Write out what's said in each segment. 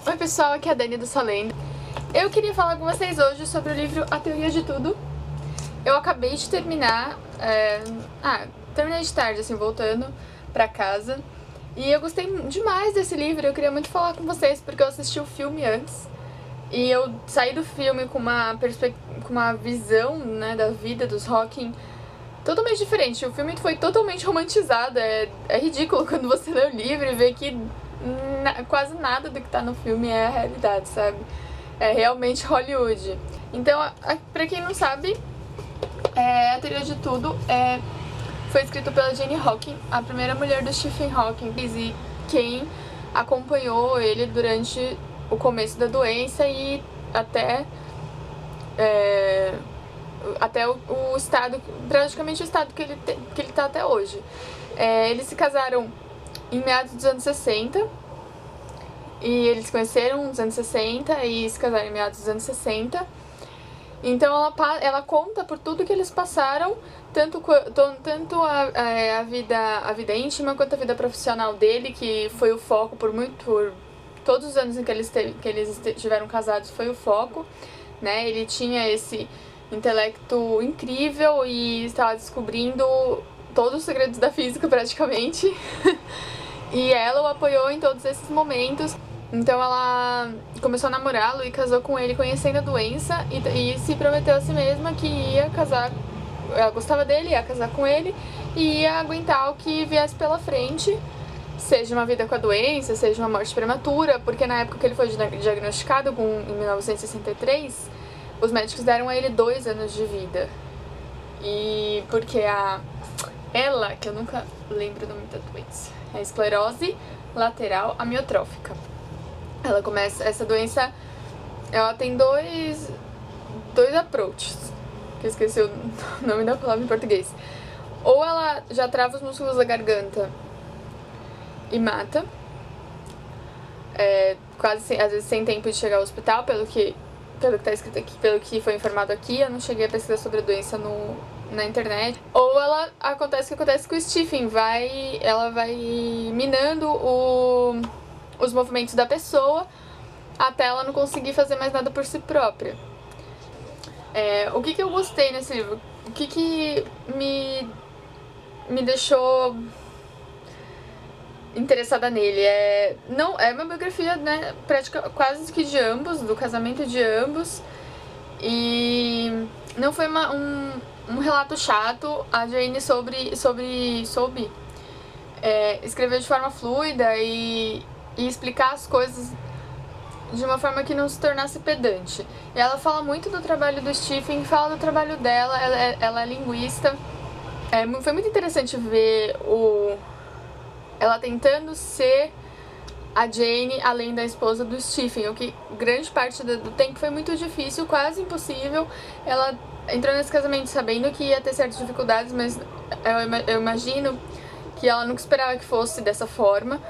Oi pessoal, aqui é a Dani do Solendo. Eu queria falar com vocês hoje sobre o livro A Teoria de Tudo. Eu acabei de terminar, terminei de tarde, assim, voltando pra casa. E eu gostei demais desse livro, eu queria muito falar com vocês, porque eu assisti o filme antes. E eu saí do filme com uma visão, né, da vida dos Hawking totalmente diferente. O filme foi totalmente romantizado, é ridículo quando você lê o livro e vê que quase nada do que tá no filme é a realidade, sabe? É realmente Hollywood. Então, pra quem não sabe, A Teoria de Tudo foi escrito pela Jane Hawking, a primeira mulher do Stephen Hawking, e quem acompanhou ele durante o começo da doença e até o estado, praticamente o estado que ele tá até hoje. Eles se casaram em meados dos anos 60, e eles se conheceram nos anos 60 e se casaram em meados dos anos 60. Então ela conta por tudo que eles passaram, tanto a vida íntima quanto a vida profissional dele, que foi o foco por todos os anos em que eles estiveram casados, foi o foco, né? Ele tinha esse intelecto incrível e estava descobrindo todos os segredos da física praticamente. E ela o apoiou em todos esses momentos. Então ela começou a namorá-lo e casou com ele conhecendo a doença e se prometeu a si mesma que ia casar, ela gostava dele, ia casar com ele e ia aguentar o que viesse pela frente, seja uma vida com a doença, seja uma morte prematura, porque na época que ele foi diagnosticado, em 1963, os médicos deram a ele 2 anos de vida. E porque ela, que eu nunca lembro o nome da doença, é a esclerose lateral amiotrófica. Essa doença, ela tem dois approaches, que eu esqueci o nome da palavra em português. Ou ela já trava os músculos da garganta e mata, às vezes sem tempo de chegar ao hospital, pelo que tá escrito aqui, pelo que foi informado aqui. Eu não cheguei a pesquisar sobre a doença na internet. Ou acontece o que acontece com o Stephen, ela vai minando os movimentos da pessoa até ela não conseguir fazer mais nada por si própria. O que eu gostei nesse livro? O que me deixou interessada nele? Não é uma biografia, né, quase que de ambos, do casamento de ambos, e não foi um relato chato. A Jane soube escrever de forma fluida e explicar as coisas de uma forma que não se tornasse pedante. E ela fala muito do trabalho do Stephen, fala do trabalho dela, ela é linguista. Foi muito interessante ver ela tentando ser a Jane além da esposa do Stephen, o que grande parte do tempo foi muito difícil, quase impossível. Ela entrou nesse casamento sabendo que ia ter certas dificuldades, mas eu imagino que ela nunca esperava que fosse dessa forma.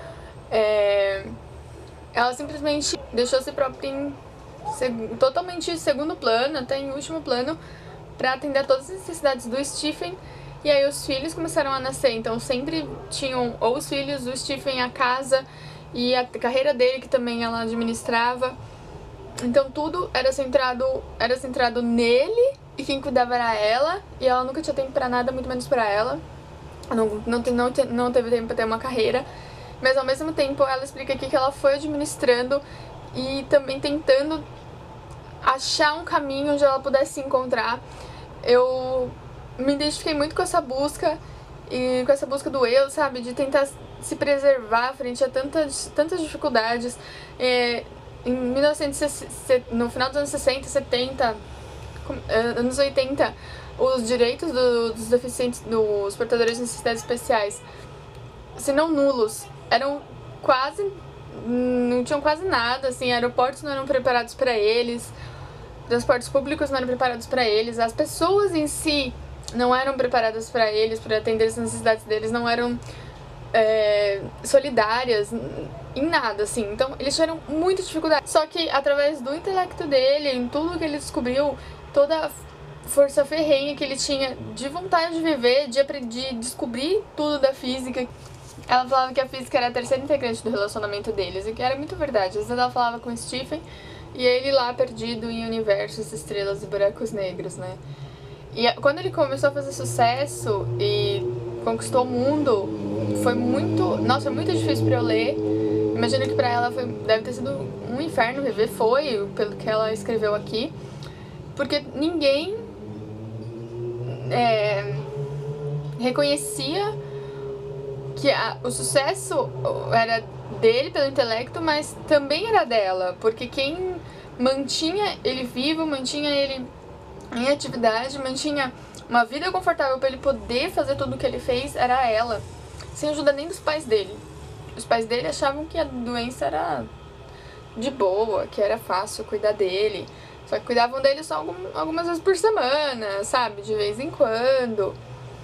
Ela simplesmente deixou si própria totalmente em segundo plano, até em último plano, para atender a todas as necessidades do Stephen. E aí os filhos começaram a nascer, então sempre tinham ou os filhos, o Stephen, a casa e a carreira dele, que também ela administrava. Então tudo era centrado nele, e quem cuidava era ela, e ela nunca tinha tempo pra nada, muito menos pra ela. Não teve tempo pra ter uma carreira. Mas ao mesmo tempo ela explica aqui que ela foi administrando e também tentando achar um caminho onde ela pudesse se encontrar. Eu me identifiquei muito com essa busca, e com essa busca do eu, sabe? De tentar se preservar frente a tantas dificuldades. No final dos anos 60, 70, anos 80, os direitos dos deficientes, dos portadores de necessidades especiais, se não nulos, não tinham quase nada, assim. Aeroportos não eram preparados para eles, transportes públicos não eram preparados para eles, as pessoas em si não eram preparadas para eles, para atender as necessidades deles, não eram solidárias em nada, assim. Então eles tiveram muita dificuldade. Só que através do intelecto dele, em tudo que ele descobriu, toda a força ferrenha que ele tinha de vontade de viver, de descobrir tudo da física, ela falava que a física era a terceira integrante do relacionamento deles, e que era muito verdade. Às vezes ela falava com o Stephen e ele lá perdido em universos, estrelas e buracos negros, né? E quando ele começou a fazer sucesso e conquistou o mundo, foi muito... Nossa, é muito difícil pra eu ler. Imagino que pra ela deve ter sido um inferno viver, foi, pelo que ela escreveu aqui. Porque ninguém reconhecia que o sucesso era dele pelo intelecto, mas também era dela. Porque quem mantinha ele vivo, mantinha ele em atividade, mantinha uma vida confortável para ele poder fazer tudo o que ele fez, era ela, sem ajuda nem dos pais dele. Os pais dele achavam que a doença era de boa, que era fácil cuidar dele, só que cuidavam dele só algumas vezes por semana, sabe, de vez em quando.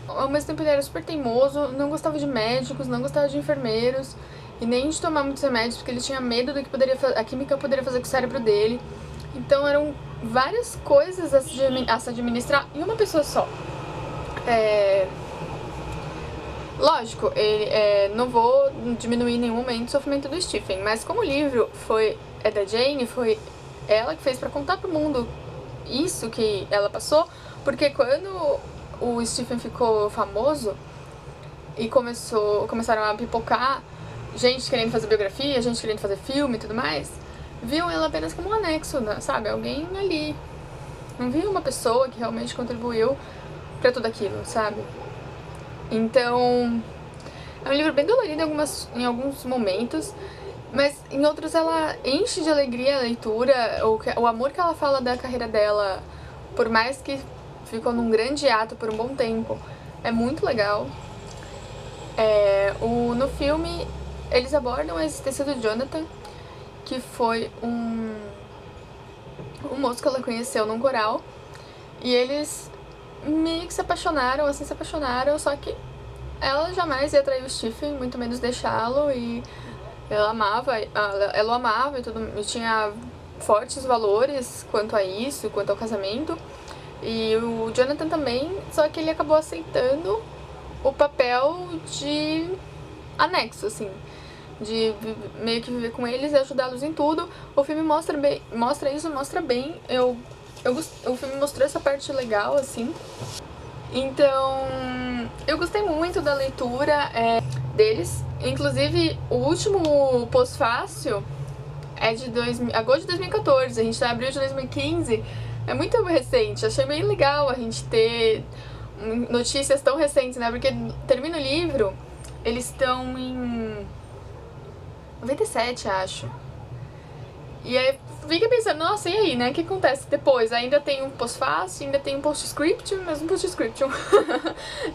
Ao mesmo tempo ele era super teimoso, não gostava de médicos, não gostava de enfermeiros e nem de tomar muitos remédios, porque ele tinha medo do que a química poderia fazer com o cérebro dele. Então eram várias coisas a se administrar em uma pessoa só. Lógico, não vou diminuir em nenhum momento o sofrimento do Stephen, mas como o livro é da Jane, foi ela que fez pra contar pro mundo isso que ela passou, porque quando o Stephen ficou famoso e começaram a pipocar gente querendo fazer biografia, gente querendo fazer filme e tudo mais, viam ela apenas como um anexo, né, sabe? Alguém ali. Não viam uma pessoa que realmente contribuiu pra tudo aquilo, sabe? Então, é um livro bem dolorido em alguns momentos, mas em outros ela enche de alegria a leitura, o amor que ela fala da carreira dela, por mais que ficou num grande ato por um bom tempo, é muito legal. No filme, eles abordam a existência do Jonathan, que foi um moço que ela conheceu num coral, e eles meio que se apaixonaram, só que ela jamais ia trair o Stephen, muito menos deixá-lo, e ela o amava e tinha fortes valores quanto a isso, quanto ao casamento, e o Jonathan também, só que ele acabou aceitando o papel de anexo, assim, de meio que viver com eles e ajudá-los em tudo. O filme mostra bem. O filme mostrou essa parte legal, assim. Então, eu gostei muito da leitura deles. Inclusive, o último pós-fácil é de agosto de 2014. A gente tá em abril de 2015. É muito recente. Achei bem legal a gente ter notícias tão recentes, né? Porque termina o livro, eles estão em 97, acho. E aí fica pensando, nossa, e aí, né? O que acontece depois? Ainda tem um pós-fácil, ainda tem um post-scriptum, mas um post-scriptum.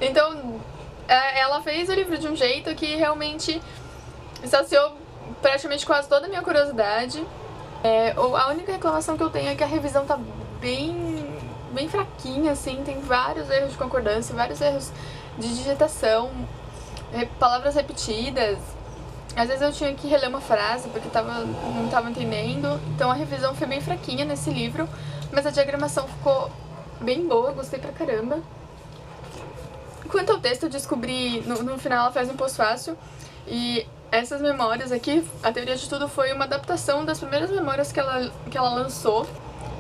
Então, ela fez o livro de um jeito que realmente saciou praticamente quase toda a minha curiosidade. A única reclamação que eu tenho é que a revisão tá bem fraquinha, assim. Tem vários erros de concordância, vários erros de digitação, palavras repetidas. Às vezes eu tinha que reler uma frase porque não tava entendendo. Então a revisão foi bem fraquinha nesse livro, mas a diagramação ficou bem boa, gostei pra caramba. Quanto ao texto, eu descobri, no final ela faz um pós-fácil, e essas memórias aqui, a teoria de tudo foi uma adaptação das primeiras memórias que ela lançou.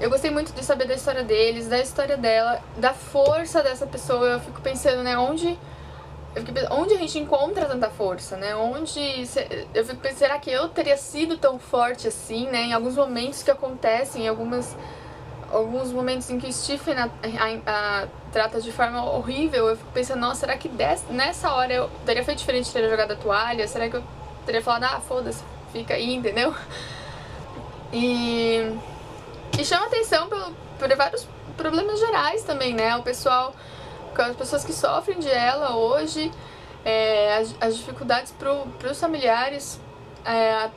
Eu gostei muito de saber da história deles, da história dela, da força dessa pessoa. Eu fico pensando, né, onde a gente encontra tanta força, né? Eu fico pensando, será que eu teria sido tão forte assim, né? Em alguns momentos que acontecem, em alguns momentos em que o Stephen a trata de forma horrível, eu fico pensando, nossa, será que nessa hora eu teria feito diferente, teria jogado a toalha? Será que eu teria falado, foda-se, fica aí, entendeu? E chama atenção por vários problemas gerais também, né? As pessoas que sofrem de ela hoje, as dificuldades para os familiares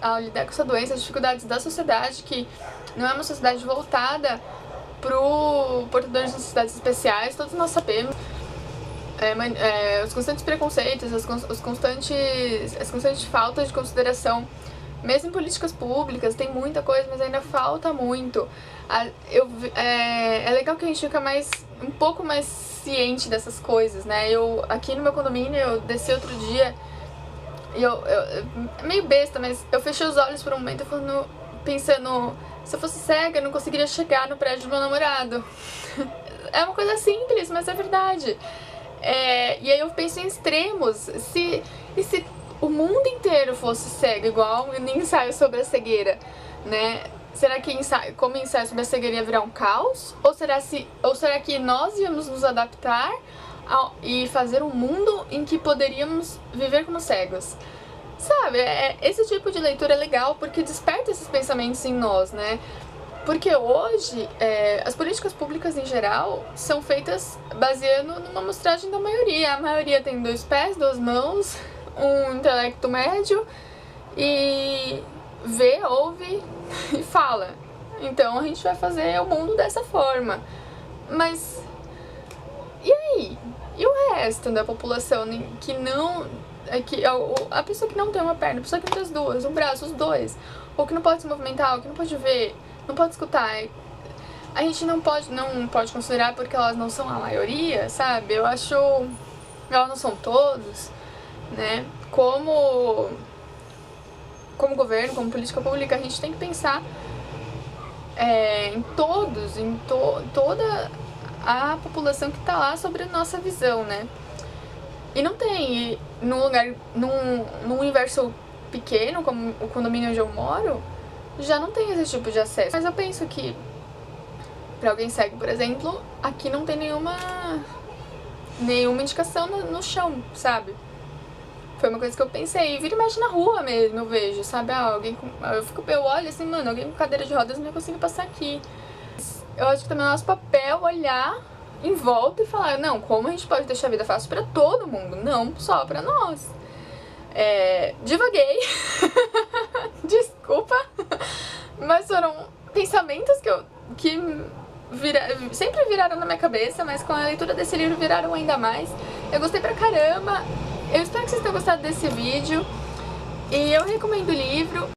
a lidar com essa doença, as dificuldades da sociedade, que não é uma sociedade voltada para o portador de necessidades especiais, todos nós sabemos. Os constantes preconceitos, as constantes faltas de consideração, mesmo em políticas públicas, tem muita coisa, mas ainda falta muito. É legal que a gente fica um pouco mais ciente dessas coisas, né? Aqui no meu condomínio, eu desci outro dia E é meio besta, mas eu fechei os olhos por um momento pensando, se eu fosse cega, eu não conseguiria chegar no prédio do meu namorado. É uma coisa simples, mas é verdade. E aí eu penso em extremos. E se o mundo inteiro fosse cego, igual um ensaio sobre a cegueira, né? Será que como ensaio sobre a cegueira ia virar um caos? Ou será que nós íamos nos adaptar e fazer um mundo em que poderíamos viver como cegos? Sabe, esse tipo de leitura é legal porque desperta esses pensamentos em nós, né? Porque hoje, as políticas públicas em geral são feitas baseando numa amostragem da maioria. A maioria tem 2 pés, 2 mãos, um intelecto médio e vê, ouve e fala. Então a gente vai fazer o mundo dessa forma. Mas e aí? E o resto da população que não... a pessoa que não tem uma perna, a pessoa que não tem as 2, um braço, os 2, ou que não pode se movimentar, ou que não pode ver, não pode escutar, a gente não pode considerar porque elas não são a maioria, sabe? Eu acho... elas não são todos, né? Como governo, como política pública, a gente tem que pensar em todos, toda a população que tá lá sobre a nossa visão, né? E não tem, num universo pequeno, como o condomínio onde eu moro, já não tem esse tipo de acesso. Mas eu penso que, pra alguém cego, por exemplo, aqui não tem nenhuma indicação no chão, sabe? Foi uma coisa que eu pensei, vira e mexe na rua mesmo, eu vejo, sabe? Eu olho assim, mano, alguém com cadeira de rodas não ia conseguir passar aqui. Eu acho que também é nosso papel olhar em volta e falar, não, como a gente pode deixar a vida fácil pra todo mundo, não só pra nós. Divaguei, desculpa, mas foram pensamentos que sempre viraram na minha cabeça, mas com a leitura desse livro viraram ainda mais. Eu gostei pra caramba, eu espero que vocês tenham gostado desse vídeo e eu recomendo o livro.